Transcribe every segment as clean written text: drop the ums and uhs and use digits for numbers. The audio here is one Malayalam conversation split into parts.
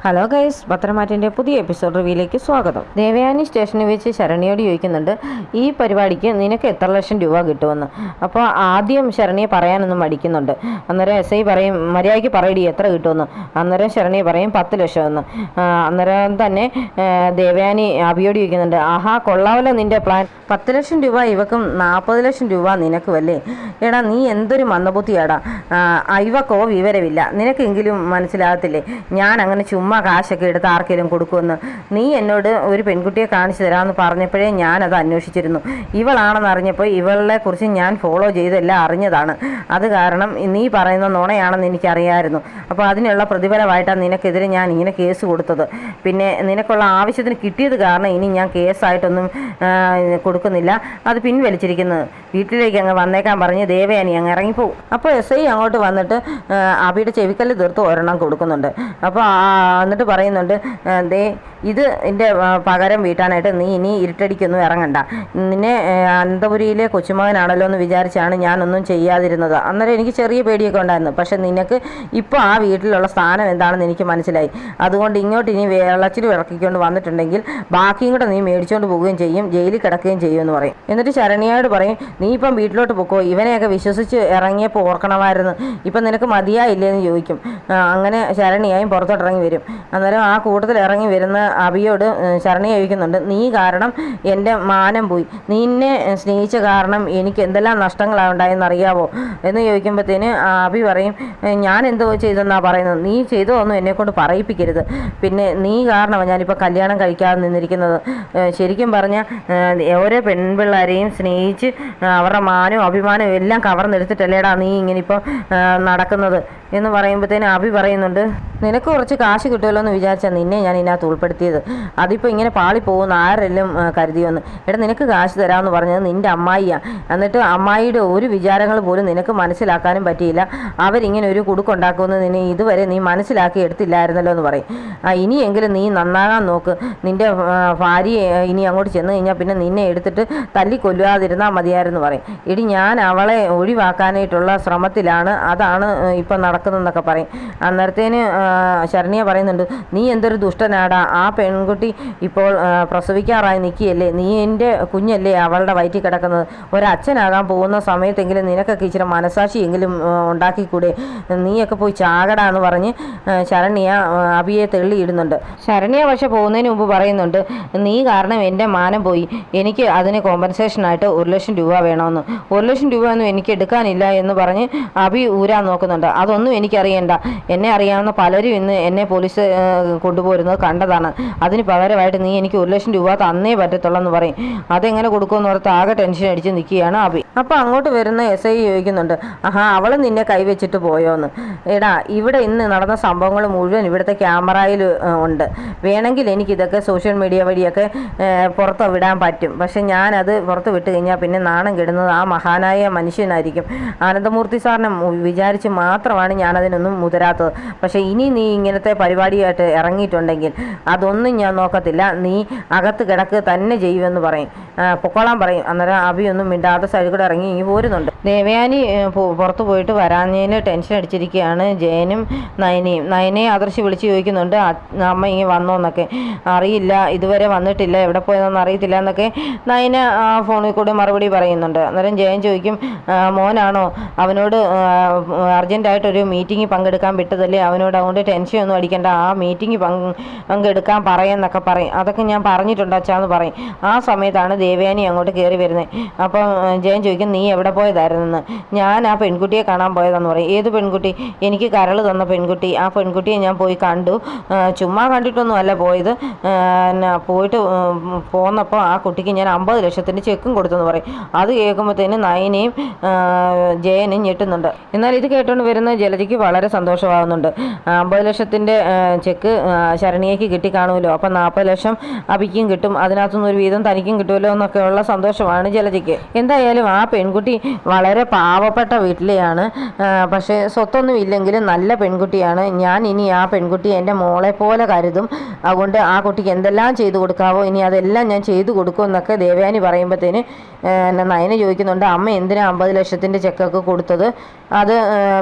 ഹലോ ഗൈസ്, പത്രമാറ്റിൻ്റെ പുതിയ എപ്പിസോഡ് റിവ്യൂയിലേക്ക് സ്വാഗതം. ദേവയാനി സ്റ്റേഷനിൽ വെച്ച് ശരണ്യയോട് ചോദിക്കുന്നുണ്ട്, ഈ പരിപാടിക്ക് നിനക്ക് എത്ര ലക്ഷം രൂപ കിട്ടുമെന്ന്. അപ്പോൾ ആദ്യം ശരണ്യെ പറയാനൊന്നും മടിക്കുന്നുണ്ട്. അന്നേരം SI പറയും, മര്യാദയ്ക്ക് പറയടി എത്ര കിട്ടുമെന്ന്. അന്നേരം ശരണ്യ പറയും 10 ലക്ഷം എന്ന്. അന്നേരം തന്നെ ദേവയാനി അഭിയോട് ചോദിക്കുന്നുണ്ട്, ആഹാ കൊള്ളാമല്ലോ നിൻ്റെ പ്ലാൻ. 10 ലക്ഷം രൂപ ഇവക്കും 40 ലക്ഷം രൂപ നിനക്കും അല്ലേ? എടാ നീ എന്തൊരു മന്ദബുദ്ധിയാടാ. ഇവക്കോ വിവരമില്ല, നിനക്കെങ്കിലും മനസ്സിലാകത്തില്ലേ ഞാൻ അങ്ങനെ ചുമ്മാ കാശൊക്കെ എടുത്ത് ആർക്കെങ്കിലും കൊടുക്കുമെന്ന്. നീ എന്നോട് ഒരു പെൺകുട്ടിയെ കാണിച്ചു തരാമെന്ന് പറഞ്ഞപ്പോഴേ ഞാനത് അന്വേഷിച്ചിരുന്നു. ഇവളാണെന്ന് അറിഞ്ഞപ്പോൾ ഇവളെ കുറിച്ച് ഞാൻ ഫോളോ ചെയ്തെല്ലാം അറിഞ്ഞതാണ്. അത് കാരണം നീ പറയുന്ന നുണയാണെന്ന് എനിക്കറിയാമായിരുന്നു. അപ്പോൾ അതിനുള്ള പ്രതിഫലമായിട്ടാണ് നിനക്കെതിരെ ഞാൻ ഇങ്ങനെ കേസ് കൊടുത്തത്. പിന്നെ നിനക്കുള്ള ആവശ്യത്തിന് കിട്ടിയത് കാരണം ഇനി ഞാൻ കേസായിട്ടൊന്നും കൊടുക്കുന്നില്ല, അത് പിൻവലിച്ചിരിക്കുന്നത്. വീട്ടിലേക്ക് അങ്ങ് വന്നേക്കാൻ പറഞ്ഞ് ദേവയാനി അങ്ങ് ഇറങ്ങിപ്പോവും. അപ്പോൾ SI അങ്ങോട്ട് വന്നിട്ട് അബിയുടെ ചെവിക്കല്ല് തീർത്ത് ഒരെണ്ണം കൊടുക്കുന്നുണ്ട്. അപ്പോൾ എന്നിട്ട് പറയുന്നുണ്ട്, ദേ ഇത് എൻ്റെ പകരം വീട്ടാനായിട്ട് നീ ഇനി ഇരുട്ടടിക്കൊന്നും ഇറങ്ങണ്ട. നിന്നെ അനന്തപുരിയിലെ കൊച്ചുമകനാണല്ലോ എന്ന് വിചാരിച്ചാണ് ഞാനൊന്നും ചെയ്യാതിരുന്നത്. അന്നേരം എനിക്ക് ചെറിയ പേടിയൊക്കെ ഉണ്ടായിരുന്നു. പക്ഷെ നിനക്ക് ഇപ്പോൾ ആ വീട്ടിലുള്ള സ്ഥാനം എന്താണെന്ന് എനിക്ക് മനസ്സിലായി. അതുകൊണ്ട് ഇങ്ങോട്ട് ഇനി വെള്ളച്ചിൽ ഇറക്കിക്കൊണ്ട് വന്നിട്ടുണ്ടെങ്കിൽ ബാക്കിയും കൂടെ നീ മേടിച്ചുകൊണ്ട് പോവുകയും ചെയ്യും, ജയിലിൽ കിടക്കുകയും ചെയ്യുമെന്ന് പറയും. എന്നിട്ട് ശരണ്യയോട് പറയും, നീ ഇപ്പം വീട്ടിലോട്ട് പൊക്കോ, ഇവനെയൊക്കെ വിശ്വസിച്ച് ഇറങ്ങിയപ്പോൾ ഓർക്കണമായിരുന്നു, ഇപ്പം നിനക്ക് മതിയായില്ലേന്ന് ചോദിക്കും. അങ്ങനെ ശരണ്യായും പുറത്തോട്ട് ഇറങ്ങി വരും. അന്നേരം ആ കൂട്ടത്തിൽ ഇറങ്ങി വരുന്ന അബിയോട് ശരണ്യ ചോദിക്കുന്നുണ്ട്, നീ കാരണം എൻ്റെ മാനം പോയി, നിന്നെ സ്നേഹിച്ച കാരണം എനിക്ക് എന്തെല്ലാം നഷ്ടങ്ങളാണ് ഉണ്ടായെന്ന് അറിയാവോ എന്ന് ചോദിക്കുമ്പോഴത്തേന് അബി പറയും, ഞാൻ എന്തോ ചെയ്തെന്നാണ് പറയുന്നത്, നീ ചെയ്തോ ഒന്നും എന്നെക്കൊണ്ട് പറയിപ്പിക്കരുത്. പിന്നെ നീ കാരണമാണ് ഞാനിപ്പോൾ കല്യാണം കഴിക്കാതെ നിന്നിരിക്കുന്നത്. ശരിക്കും പറഞ്ഞാൽ ഓരോ പെൺപിള്ളേരെയും സ്നേഹിച്ച് അവരുടെ മാനവും അഭിമാനവും എല്ലാം കവർന്നെടുത്തിട്ടല്ലേടാ നീ ഇങ്ങനെ ഇപ്പോൾ നടക്കുന്നത് എന്ന് പറയുമ്പോഴത്തേന് അബി പറയുന്നുണ്ട്, നിനക്ക് കുറച്ച് കാശ് കിട്ടുമല്ലോ എന്ന് വിചാരിച്ചാൽ നിന്നെ ഞാൻ ഇതിനകത്ത് ഉൾപ്പെടുത്തിയത്. അതിപ്പോൾ ഇങ്ങനെ പാളിപ്പോകുന്ന ആരെല്ലാം കരുതിയൊന്ന്. എടാ നിനക്ക് കാശ് തരാമെന്ന് പറഞ്ഞത് നിൻ്റെ അമ്മായിയാണ്. എന്നിട്ട് അമ്മായിയുടെ ഒരു വിചാരങ്ങൾ പോലും നിനക്ക് മനസ്സിലാക്കാനും പറ്റിയില്ല. അവരിങ്ങനെ ഒരു കുടുക്കുണ്ടാക്കുമെന്ന് നിന്നെ ഇതുവരെ നീ മനസ്സിലാക്കി എടുത്തില്ലായിരുന്നല്ലോ എന്ന് പറയും. ഇനിയെങ്കിലും നീ നന്നാകാൻ നോക്ക്. നിൻ്റെ ഭാര്യയെ ഇനി അങ്ങോട്ട് ചെന്ന് കഴിഞ്ഞാൽ പിന്നെ നിന്നെ എടുത്തിട്ട് തല്ലിക്കൊല്ലാതിരുന്നാൽ മതിയായിരുന്നു പറയും. ഇടി ഞാൻ അവളെ ഒഴിവാക്കാനായിട്ടുള്ള ശ്രമത്തിലാണ്, അതാണ് ഇപ്പം നടക്കുന്നതെന്നൊക്കെ പറയും. അന്നേരത്തേന് ശരണ്യ പറയുന്നുണ്ട്, നീ എന്തൊരു ദുഷ്ടനാടാ. ആ പെൺകുട്ടി ഇപ്പോൾ പ്രസവിക്കാറായി നിൽക്കുകയല്ലേ, നീ എൻ്റെ കുഞ്ഞല്ലേ അവളുടെ വയറ്റിൽ കിടക്കുന്നത്. ഒരച്ഛനാകാൻ പോകുന്ന സമയത്തെങ്കിലും നിനക്കൊക്കെ ഇച്ചിരി മനസാക്ഷിയെങ്കിലും ഉണ്ടാക്കിക്കൂടെ, നീയൊക്കെ പോയി ചാകട എന്ന് പറഞ്ഞ് ശരണ്യ അബിയെ തെള്ളിയിടുന്നുണ്ട്. ശരണ്യ പക്ഷെ പോകുന്നതിന് മുമ്പ് പറയുന്നുണ്ട്, നീ കാരണം എൻ്റെ മാനം പോയി, എനിക്ക് അതിന് കോമ്പൻസേഷനായിട്ട് 1 ലക്ഷം രൂപ വേണമെന്ന്. 1 ലക്ഷം രൂപ ഒന്നും എനിക്ക് എടുക്കാനില്ല എന്ന് പറഞ്ഞ് അബി ഊരാൻ നോക്കുന്നുണ്ട്. അതൊന്നും എനിക്കറിയണ്ട, എന്നെ അറിയാവുന്ന പലരും ഇന്ന് എന്നെ പോലീസ് കൊണ്ടുപോരുന്നത് കണ്ടതാണ്. അതിന് പകരമായിട്ട് നീ എനിക്ക് 1 ലക്ഷം രൂപ തന്നേ പറ്റത്തുള്ളെന്ന് പറയും. അതെങ്ങനെ കൊടുക്കുമെന്ന് ഓർത്ത് ആകെ ടെൻഷൻ അടിച്ച് നിൽക്കുകയാണ് അബി. അപ്പോൾ അങ്ങോട്ട് വരുന്ന SI ചോദിക്കുന്നുണ്ട്, ആഹാ അവൾ നിന്നെ കൈവച്ചിട്ട് പോയോന്ന്. എടാ ഇവിടെ ഇന്ന് നടന്ന സംഭവങ്ങൾ മുഴുവൻ ഇവിടുത്തെ ക്യാമറയിൽ ഉണ്ട്. വേണമെങ്കിൽ എനിക്കിതൊക്കെ സോഷ്യൽ മീഡിയ വഴിയൊക്കെ പുറത്ത് വിടാൻ പറ്റും. പക്ഷെ ഞാനത് പുറത്ത് വിട്ട് കഴിഞ്ഞാൽ പിന്നെ നാണം കെടുന്നത് ആ മഹാനായ മനുഷ്യനായിരിക്കും. ആനന്ദമൂർത്തി സാറിനെ വിചാരിച്ച് മാത്രമാണ് ഞാനതിനൊന്നും മുതിരാത്തത്. പക്ഷേ ഇനി നീ ഇങ്ങനത്തെ പരിപാടിയായിട്ട് ഇറങ്ങിയിട്ടുണ്ടെങ്കിൽ അതൊന്നും ഞാൻ നോക്കത്തില്ല, നീ അകത്ത് കിടക്ക് തന്നെ ചെയ്യുമെന്ന് പറയും, പൊക്കോളാൻ പറയും. അന്നേരം അബിയൊന്നും മിണ്ടാത്ത സൈഡിൽ കൂടെ ഇറങ്ങി ഇങ്ങ് പോരുന്നുണ്ട്. ദേവയാനി പുറത്ത് പോയിട്ട് വരാഞ്ഞതിന് ടെൻഷൻ അടിച്ചിരിക്കുകയാണ് ജയനും നയനയും. നയനയെ ആദർശ് വിളിച്ച് ചോദിക്കുന്നുണ്ട്, അമ്മ ഇങ്ങനെ വന്നോ എന്നൊക്കെ. അറിയില്ല, ഇതുവരെ വന്നിട്ടില്ല, എവിടെ പോയതെന്ന് അറിയത്തില്ല എന്നൊക്കെ നയന ഫോണിൽ കൂടെ മറുപടി പറയുന്നുണ്ട്. അന്നേരം ജയൻ ചോദിക്കും, മോനാണോ അവനോട് അർജൻറ്റായിട്ടൊരു മീറ്റിംഗ് പങ്കെടുക്കാൻ വിട്ടതല്ലേ, അവനോട് അതുകൊണ്ട് ടെൻഷനൊന്നും അടിക്കേണ്ട, ആ മീറ്റിംഗ് പങ്കെടുക്കാൻ പറയുമെന്നൊക്കെ പറയും. അതൊക്കെ ഞാൻ പറഞ്ഞിട്ടുണ്ട് അച്ഛാന്ന് പറയും. ആ സമയത്താണ് ദേവയാനി അങ്ങോട്ട് കയറി വരുന്നത്. അപ്പം ജയൻ ചോദിക്കും, നീ എവിടെ പോയതായിരുന്നെന്ന്. ഞാൻ ആ പെൺകുട്ടിയെ കാണാൻ പോയതെന്ന് പറയും. ഏത് പെൺകുട്ടി? എനിക്ക് കരൾ തന്ന പെൺകുട്ടി. ആ പെൺകുട്ടിയെ ഞാൻ പോയി കണ്ടു, ചുമ്മാ കണ്ടിട്ടൊന്നും അല്ല പോയത്. പോയിട്ട് പോന്നപ്പോൾ ആ കുട്ടിക്ക് ഞാൻ 50 ലക്ഷത്തിൻ്റെ ചെക്കും കൊടുത്തെന്ന് പറയും. അത് കേൾക്കുമ്പോഴത്തേനും നയനയും ജയനും ഞെട്ടുന്നുണ്ട്. എന്നാൽ ഇത് കേട്ടുകൊണ്ട് വരുന്ന ജലജയ്ക്ക് വളരെ സന്തോഷമാകുന്നുണ്ട്. 50 ലക്ഷത്തിൻ്റെ ചെക്ക് ശരണ്യയ്ക്ക് കിട്ടിക്കാണും കാണുമല്ലോ. അപ്പം 40 ലക്ഷം അബിക്കും കിട്ടും, അതിനകത്തുനിന്ന് ഒരു വീതം തനിക്കും കിട്ടുമല്ലോ എന്നൊക്കെയുള്ള സന്തോഷമാണ് ജലജയ്ക്ക്. എന്തായാലും ആ പെൺകുട്ടി വളരെ പാവപ്പെട്ട വീട്ടിലെയാണ്. പക്ഷേ സ്വത്തൊന്നും ഇല്ലെങ്കിലും നല്ല പെൺകുട്ടിയാണ്. ഞാൻ ഇനി ആ പെൺകുട്ടി എൻ്റെ മോളെ പോലെ കരുതും. അതുകൊണ്ട് ആ കുട്ടിക്ക് എന്തെല്ലാം ചെയ്തു കൊടുക്കാവോ ഇനി അതെല്ലാം ഞാൻ ചെയ്തു കൊടുക്കും എന്നൊക്കെ ദേവയാനി പറയുമ്പോഴത്തേന് നയന ചോദിക്കുന്നുണ്ട്, അമ്മ എന്തിനാ 50 ലക്ഷത്തിൻ്റെ ചെക്കൊക്കെ കൊടുത്തത്? അത്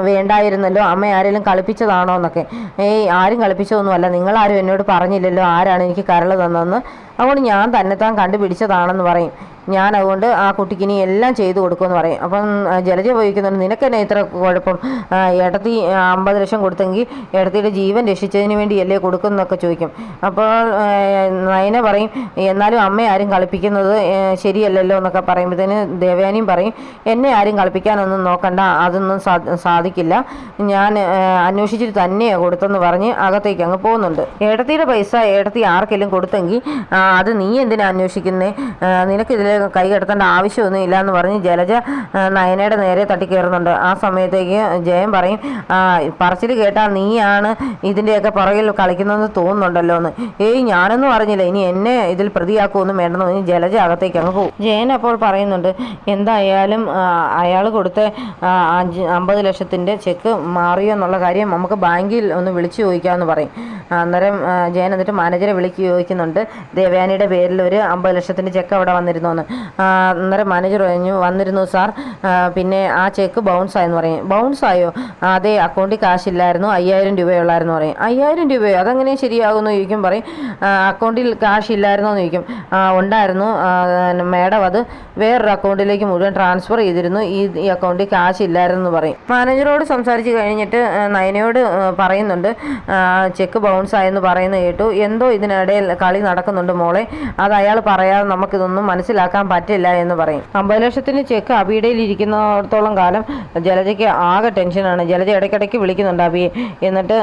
വേണ്ടായിരുന്നല്ലോ, അമ്മ ആരെങ്കിലും കളിപ്പിച്ചതാണോ എന്നൊക്കെ. ആരും കളിപ്പിച്ചതൊന്നുമല്ല, നിങ്ങളാരും എന്നോട് പറഞ്ഞില്ലല്ലോ ആരാണ് എനിക്ക് കരൾ തന്നതെന്ന്. അതുകൊണ്ട് ഞാൻ തന്നെത്താൻ കണ്ടുപിടിച്ചതാണെന്ന് പറയും. ഞാൻ അതുകൊണ്ട് ആ കുട്ടിക്ക് ഇനി എല്ലാം ചെയ്തു കൊടുക്കുമെന്ന് പറയും. അപ്പം ജലജ ചോദിക്കുന്നുണ്ട്, നിനക്കെന്നെ ഇത്ര കുഴപ്പം? ഏട്ടത്തി 50 ലക്ഷം കൊടുത്തെങ്കിൽ ഏട്ടത്തിയുടെ ജീവൻ രക്ഷിച്ചതിന് വേണ്ടിയല്ലേ കൊടുക്കുന്നതൊക്കെ ചോദിക്കും. അപ്പോൾ നയന പറയും, എന്നാലും അമ്മ ആരും കളിപ്പിക്കുന്നത് ശരിയല്ലല്ലോ എന്നൊക്കെ പറയുമ്പോഴത്തേന് ദേവയാനിയും പറയും, എന്നെ ആരും കളിപ്പിക്കാനൊന്നും നോക്കണ്ട, അതൊന്നും സാധിക്കില്ല, ഞാൻ അന്വേഷിച്ചിട്ട് തന്നെയാണ് കൊടുത്തെന്ന് പറഞ്ഞ് അകത്തേക്ക് അങ്ങ് പോകുന്നുണ്ട്. ഏട്ടത്തിയുടെ പൈസ ഏട്ടത്തി ആർക്കെങ്കിലും കൊടുത്തെങ്കിൽ അത് നീ എന്തിനാ അന്വേഷിക്കുന്നേ? നിനക്കിതിൽ കൈ കടത്തേണ്ട ആവശ്യമൊന്നും ഇല്ല എന്ന് പറഞ്ഞ് ജലജ നയനയുടെ നേരെ തട്ടിക്കയറുന്നുണ്ട്. ആ സമയത്തേക്ക് ജയൻ പറയും, പറച്ചിൽ കേട്ടാൽ നീയാണ് ഇതിൻ്റെയൊക്കെ പുറകിൽ കളിക്കുന്നതെന്ന് തോന്നുന്നുണ്ടല്ലോ എന്ന്. ഞാനൊന്നും അറിഞ്ഞില്ല, ഇനി എന്നെ ഇതിൽ പ്രതിയാക്കുമൊന്നും വേണ്ടെന്ന് പറഞ്ഞ് ജലജ അകത്തേക്ക് അങ്ങ് പോകും. ജയൻ അപ്പോൾ പറയുന്നുണ്ട്, എന്തായാലും അയാൾ കൊടുത്ത 50 ലക്ഷത്തിൻ്റെ ചെക്ക് മാറിയോ എന്നുള്ള കാര്യം നമുക്ക് ബാങ്കിൽ ഒന്ന് വിളിച്ചു ചോദിക്കാമെന്ന് പറയും. അന്നേരം ജയൻ എന്നിട്ട് മാനേജറെ വിളിച്ച് ചോദിക്കുന്നുണ്ട്, ദേവയാനിയുടെ പേരിൽ ഒരു 50 ലക്ഷത്തിൻ്റെ ചെക്ക് അവിടെ വന്നിരുന്നു എന്ന്. അന്നേരം മാനേജർ പറഞ്ഞു, വന്നിരുന്നു സാർ, പിന്നെ ആ ചെക്ക് ബൗൺസ് ആയെന്ന് പറയും. ബൗൺസ് ആയോ? അതെ, അക്കൗണ്ടിൽ കാശില്ലായിരുന്നു, 5000 രൂപയുള്ളായിരുന്നു പറയും. 5000 രൂപയോ? അതെങ്ങനെ ശരിയാകുമെന്ന് ചോദിക്കും. പറയും, അക്കൗണ്ടിൽ കാശ് ഇല്ലായിരുന്നോ എന്ന് ചോദിക്കും. ഉണ്ടായിരുന്നു മാഡം, അത് വേറൊരു അക്കൗണ്ടിലേക്ക് മുഴുവൻ ട്രാൻസ്ഫർ ചെയ്തിരുന്നു, ഈ അക്കൗണ്ടിൽ കാശ് ഇല്ലായിരുന്നു പറയും. മാനേജറോട് സംസാരിച്ച് കഴിഞ്ഞിട്ട് നയനയോട് പറയുന്നുണ്ട്, ചെക്ക് ബൗൺസ് ആയെന്ന് പറയുന്നത് കേട്ടു, എന്തോ ഇതിനിടയിൽ കളി നടക്കുന്നുണ്ട് മോളെ, അത് അയാൾ പറയാതെ നമുക്കിതൊന്നും മനസ്സിലാക്കാൻ പറ്റില്ല എന്ന് പറയും. 50 ലക്ഷത്തിന് ചെക്ക് അബിയുടെ ഇരിക്കുന്നിടത്തോളം കാലം ജലജയ്ക്ക് ആകെ ടെൻഷനാണ്. ജലജ ഇടയ്ക്കിടയ്ക്ക് വിളിക്കുന്നുണ്ട് അബിയെ. എന്നിട്ട്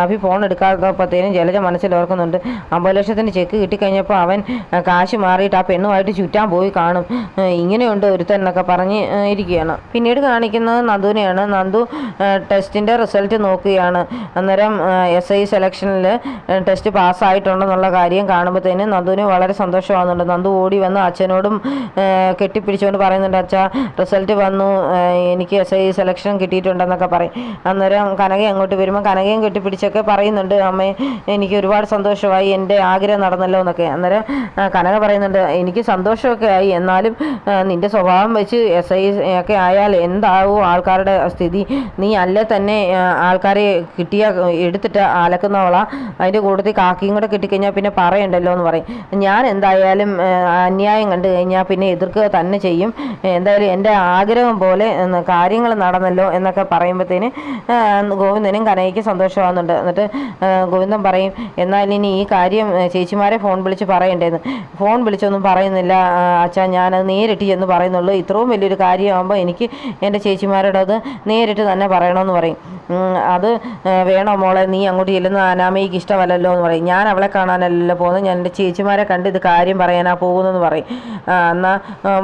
അബി ഫോൺ എടുക്കാത്തപ്പോഴത്തേനും ജലജ മനസ്സിലോർക്കുന്നുണ്ട്, 50 ലക്ഷത്തിന് ചെക്ക് കിട്ടിക്കഴിഞ്ഞപ്പോൾ അവൻ കാശ് മാറിയിട്ട് ആ പെണ്ണുമായിട്ട് ചുറ്റാൻ പോയി കാണും, ഇങ്ങനെയുണ്ട് ഒരുത്തൻ എന്നൊക്കെ പറഞ്ഞ് ഇരിക്കുകയാണ്. പിന്നീട് കാണിക്കുന്നത് നന്ദുവിനെയാണ്. നന്ദു ടെസ്റ്റിൻ്റെ റിസൾട്ട് നോക്കുകയാണ്. അന്നേരം SI സെലക്ഷനിൽ ടെസ്റ്റ് പാസ്സായിട്ടുണ്ടെന്നുള്ള കാര്യം കാണുമ്പോഴത്തേന് നന്ദുവിന് വളരെ സന്തോഷമാകുന്നുണ്ട്. നന്ദു ഓടി വന്ന് അച്ഛനോടും കെട്ടിപ്പിടിച്ചുകൊണ്ട് പറയുന്നുണ്ട്, അച്ഛാ റിസൾട്ട് വന്നു, എനിക്ക് SI സെലക്ഷൻ കിട്ടിയിട്ടുണ്ടെന്നൊക്കെ പറയും. അന്നേരം കനക അങ്ങോട്ട് വരുമ്പോൾ കനകയും കെട്ടിപ്പിടിച്ചൊക്കെ പറയുന്നുണ്ട്, അമ്മേ എനിക്ക് ഒരുപാട് സന്തോഷമായി, എൻ്റെ ആഗ്രഹം നടന്നല്ലോ എന്നൊക്കെ. അന്നേരം കനക പറയുന്നുണ്ട്, എനിക്ക് സന്തോഷമൊക്കെ ആയി, എന്നാലും നിൻ്റെ സ്വഭാവം വെച്ച് SI ഒക്കെ ആയാൽ എന്താവും ആൾക്കാരുടെ സ്ഥിതി? നീ അല്ലേ തന്നെ ആൾക്കാരെ കിട്ടിയ എടുത്തിട്ട് അലക്കുന്നവളാ, അതിൻ്റെ കൂട്ടത്തിൽ കാക്കിയും കൂടെ കിട്ടിക്കഴിഞ്ഞാൽ പിന്നെ പറയണ്ടല്ലോ എന്ന് പറയും. ഞാൻ എന്തായാലും അന്യായം കണ്ടു കഴിഞ്ഞാൽ പിന്നെ എതിർക്കുക തന്നെ ചെയ്യും, എന്തായാലും എൻ്റെ ആഗ്രഹം പോലെ കാര്യങ്ങൾ നടന്നല്ലോ എന്നൊക്കെ പറയുമ്പോഴത്തേന് ഗോവിന്ദനും കനയ്ക്ക് സന്തോഷമാകുന്നുണ്ട്. എന്നിട്ട് ഗോവിന്ദൻ പറയും, എന്നാൽ ഇനി ഈ കാര്യം ചേച്ചിമാരെ ഫോൺ വിളിച്ച് പറയണ്ടേന്ന്. ഫോൺ വിളിച്ചൊന്നും പറയുന്നില്ല അച്ഛാ, ഞാനത് നേരിട്ട് ചെന്ന് പറയുന്നുള്ളൂ, ഇത്രയും വലിയൊരു കാര്യമാകുമ്പോൾ എനിക്ക് എൻ്റെ ചേച്ചിമാരോട് അത് നേരിട്ട് തന്നെ പറയണമെന്ന് പറയും. അത് വേണോ മോളെ, നീ അങ്ങോട്ട് ചെല്ലുന്ന അനാമയ്ക്ക് ഇഷ്ടമല്ലല്ലോ എന്ന് പറയും. ഞാൻ അവളെ കാണാനല്ലല്ലോ പോകുന്നത്, ഞാൻ എൻ്റെ ചേച്ചിമാരെ കണ്ട് ഇത് കാര്യം പറയാനാ പോകുന്നതെന്ന് പറയും. എന്നാൽ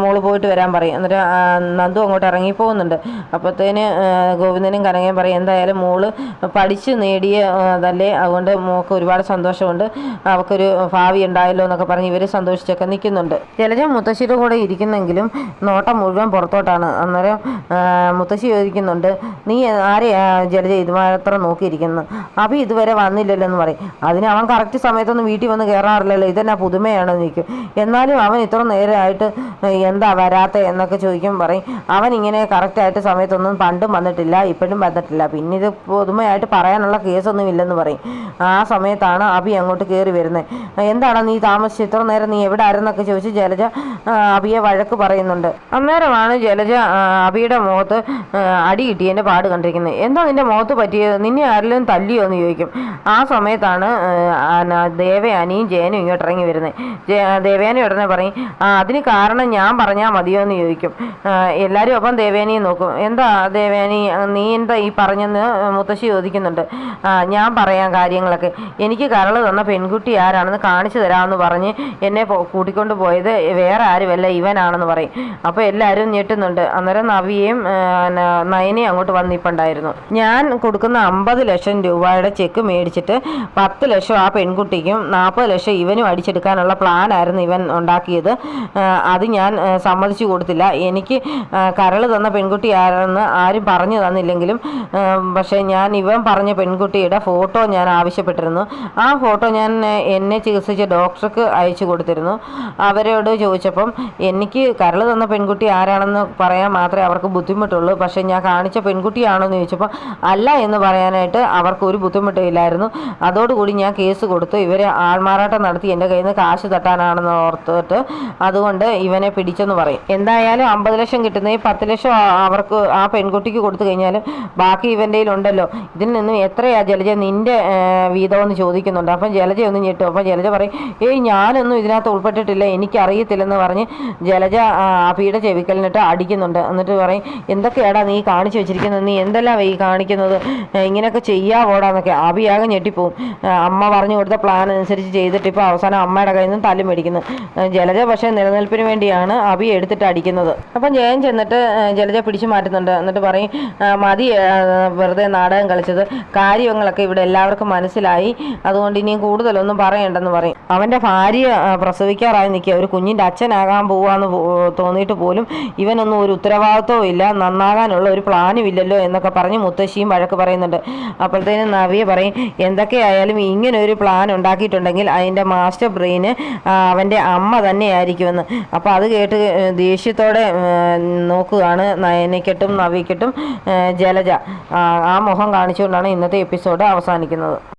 മോള് പോയിട്ട് വരാൻ പറയും. എന്നിട്ട് നന്ദു അങ്ങോട്ട് ഇറങ്ങി പോകുന്നുണ്ട്. അപ്പോഴത്തേന് ഗോവിന്ദനും കനകയും പറയും, എന്തായാലും മോള് പഠിച്ച് നേടിയ അതല്ലേ, അതുകൊണ്ട് മോൾക്ക് ഒരുപാട് സന്തോഷമുണ്ട്, അവൾക്കൊരു ഭാവി ഉണ്ടായല്ലോ എന്നൊക്കെ പറഞ്ഞ് ഇവർ സന്തോഷിച്ചൊക്കെ നിൽക്കുന്നുണ്ട്. ജലജ മുത്തശ്ശിയുടെ കൂടെ ഇരിക്കുന്നെങ്കിലും നോട്ടം മുഴുവൻ പുറത്തോട്ടാണ്. അന്നേരം മുത്തശ്ശി ചോദിക്കുന്നുണ്ട്, നീ ആരെയാ ജലജ ഇതുമാത്രം നോക്കിയിരിക്കുന്നത്? അഭി ഇതുവരെ വന്നില്ലല്ലോ എന്ന് പറയും. അതിന് അവൻ കറക്റ്റ് സമയത്തൊന്നും വീട്ടിൽ വന്ന് കയറാറില്ലല്ലോ, ഇതെന്നാ പുതുമയാണെന്ന് ചോദിക്കും. എന്നാലും അവൻ ഇത്ര നേരമായിട്ട് എന്താ വരാത്ത എന്നൊക്കെ ചോദിക്കും. പറയും, അവൻ ഇങ്ങനെ കറക്റ്റായിട്ട് സമയത്തൊന്നും പണ്ടും വന്നിട്ടില്ല, ഇപ്പോഴും വന്നിട്ടില്ല, പിന്നെ ഇത് പുതുമയായിട്ട് പറയാനുള്ള കേസൊന്നും ഇല്ലെന്ന് പറയും. ആ സമയത്താണ് അഭി അങ്ങോട്ട് കയറി വരുന്നത്. എന്താണ് നീ താമസിച്ച് ഇത്ര നേരം, നീ എവിടെ ആയിരുന്നൊക്കെ ചോദിച്ച് ജലജ അഭിയെ വഴക്ക് പറയുന്നുണ്ട്. അന്നേരമാണ് ജലജ അഭിയുടെ മുഖത്ത് അടി കിട്ടിയതിൻ്റെ പാട് കണ്ടിരിക്കുന്നത്. എന്താ നിൻ്റെ മുഖത്ത് പറ്റിയത്, നിന്നെ ആരെങ്കിലും തല്ലിയോ എന്ന് ചോദിക്കും. ആ സമയത്താണ് ദേവയാനിയും ജയനും ഇങ്ങോട്ട് ഇറങ്ങി വരുന്നത്. ദേവയാനി ഉടനെ പറയും, അതിന് കാരണം ഞാൻ പറഞ്ഞാൽ മതിയോ എന്ന് ചോദിക്കും. എല്ലാവരും അപ്പം ദേവയാനിയെ നോക്കും. എന്താ ദേവയാനി നീ എന്താ ഈ പറഞ്ഞെന്ന് മുത്തശ്ശി ചോദിക്കുന്നുണ്ട്. ഞാൻ പറയാം കാര്യങ്ങളൊക്കെ. എനിക്ക് കരൾ തന്ന പെൺകുട്ടി ആരാണെന്ന് കാണിച്ചു തരാമെന്ന് പറഞ്ഞ് എന്നെ കൂട്ടിക്കൊണ്ട് പോയത് വേറെ ആരുമല്ല ഇവനാണെന്ന് പറയും. അപ്പോൾ എല്ലാവരും ഞെട്ടുന്നുണ്ട്. അന്നേരം നവിയെയും നയനയും അങ്ങോട്ട് വന്നിപ്പുണ്ടായിരുന്നു. ഞാൻ കൊടുക്കുന്ന 50 ലക്ഷം രൂപയുടെ ചെക്ക് മേടിച്ചിട്ട് 10 ലക്ഷം ആ പെൺകുട്ടിക്കും 40 ലക്ഷം ഇവനും അടിച്ചെടുക്കാനുള്ള പ്ലാനായിരുന്നു ഇവൻ ഉണ്ടാക്കിയത്. അത് ഞാൻ സമ്മതിച്ചു കൊടുത്തില്ല. എനിക്ക് കരൾ തന്ന പെൺകുട്ടി ആരെന്ന് ആരും പറഞ്ഞു തന്നില്ലെങ്കിലും പക്ഷേ ഞാൻ ഇവൻ പറഞ്ഞ പെൺകുട്ടിയുടെ ഫോട്ടോ ഞാൻ ആവശ്യപ്പെട്ടിരുന്നു. ആ ഫോട്ടോ ഞാൻ എന്നെ ചികിത്സിച്ച ഡോക്ടർക്ക് അയച്ചു കൊടുത്തിരുന്നു. അവരോട് ചോദിച്ചപ്പം എനിക്ക് കരൾ തന്ന പെൺകുട്ടി ആരാണെന്ന് പറയാൻ മാത്രമേ അവർക്ക് ബുദ്ധിമുട്ടുള്ളൂ. പക്ഷേ ഞാൻ കാണിച്ച പെൺകുട്ടിയാണോ എന്ന് ചോദിച്ചപ്പോൾ അല്ല എന്ന് പറയാനായിട്ട് അവർക്ക് ഒരു ബുദ്ധിമുട്ടില്ലായിരുന്നു. അതോടുകൂടി ഞാൻ കേസ് കൊടുത്തു. ഇവരെ ആൾമാറാട്ടം നടത്തി എൻ്റെ കയ്യിൽ നിന്ന് കാശ് തട്ടാനാണെന്ന് ഓർത്തിട്ട് അതുകൊണ്ട് ഇവനെ പിടിച്ചെന്ന് പറയും. എന്തായാലും 50 ലക്ഷം കിട്ടുന്ന ഈ 10 ലക്ഷം അവർക്ക് ആ പെൺകുട്ടിക്ക് കൊടുത്തു കഴിഞ്ഞാലും ബാക്കി ഇവൻ്റെ ഉണ്ടല്ലോ, ഇതിൽ നിന്നും എത്രയാ ജലജ നിൻ്റെ വീതമെന്ന് ചോദിക്കുന്നുണ്ട്. അപ്പം ജലജ ഒന്ന് ഞെട്ടും. അപ്പം ജലജ പറയും, ഞാനൊന്നും ഇതിനകത്ത് ഉൾപ്പെട്ടിട്ടില്ല, എനിക്കറിയത്തില്ലെന്ന് പറഞ്ഞ് ജലജ അഭിയുടെ ചെവിക്കലിനിട്ട് അടിക്കുന്നുണ്ട്. എന്നിട്ട് പറയും, എന്തൊക്കെയാടാ നീ കാണിച്ചു വെച്ചിരിക്കുന്നത്, നീ എന്തെല്ലാം ഈ കാണിക്കുന്നത്, ഇങ്ങനെയൊക്കെ ചെയ്യാവോടാന്നൊക്കെ. അഭിയാകെ ഞെട്ടിപ്പോവും. അമ്മ പറഞ്ഞു കൊടുത്ത പ്ലാൻ അനുസരിച്ച് ചെയ്തിട്ട് ഇപ്പോൾ അവസാനം അമ്മയുടെ കയ്യിൽ നിന്ന് തല്ലും മേടിക്കുന്നു. ജലജ പക്ഷേ നിലനിൽപ്പിന് വേണ്ടിയാണ് അഭി എടുത്തിട്ട് അടിക്കുന്നത്. അപ്പം ജയൻ ചെന്നിട്ട് ജലജ പിടിച്ചു മാറ്റുന്നുണ്ട്. എന്നിട്ട് പറയും, മതി വെറുതെ നാടകം കളിച്ചത്, കാര്യങ്ങളൊക്കെ ഇവിടെ എല്ലാവർക്കും മനസ്സിലായി, അതുകൊണ്ട് ഇനിയും കൂടുതലൊന്നും പറയണ്ടെന്ന് പറയും. അവൻ്റെ ഭാര്യ പ്രസവിക്കാറായി നിൽക്കുക, ഒരു കുഞ്ഞിൻ്റെ അച്ഛനാകാൻ പോവാന്ന് തോന്നിയിട്ട് പോലും ഇവനൊന്നും ഒരു ഉത്തരവാദിത്വവും ഇല്ല, നന്നാകാനുള്ള ഒരു പ്ലാനും ഇല്ലല്ലോ എന്നൊക്കെ പറഞ്ഞ് മുത്തശ്ശിയും വഴക്ക് പറയുന്നുണ്ട്. അപ്പോഴത്തേനും നവിയ പറയും, എന്തൊക്കെയായാലും ഇങ്ങനെ ഒരു പ്ലാൻ ഉണ്ടാക്കിയിട്ടുണ്ടെങ്കിൽ അതിൻ്റെ മാസ്റ്റർ ബ്രെയിന് അവൻ്റെ അമ്മ തന്നെയായിരിക്കുമെന്ന്. അപ്പോൾ അത് കേട്ട് ദേഷ്യത്തോടെ നോക്കുകയാണ് നയനയ്ക്കെട്ടും നവിയക്കെട്ടും ജലജ. ആ മുഖം കാണിച്ചുകൊണ്ടാണ് ഇന്നത്തെ എപ്പിസോഡ് അവസാനിക്കുന്നത്.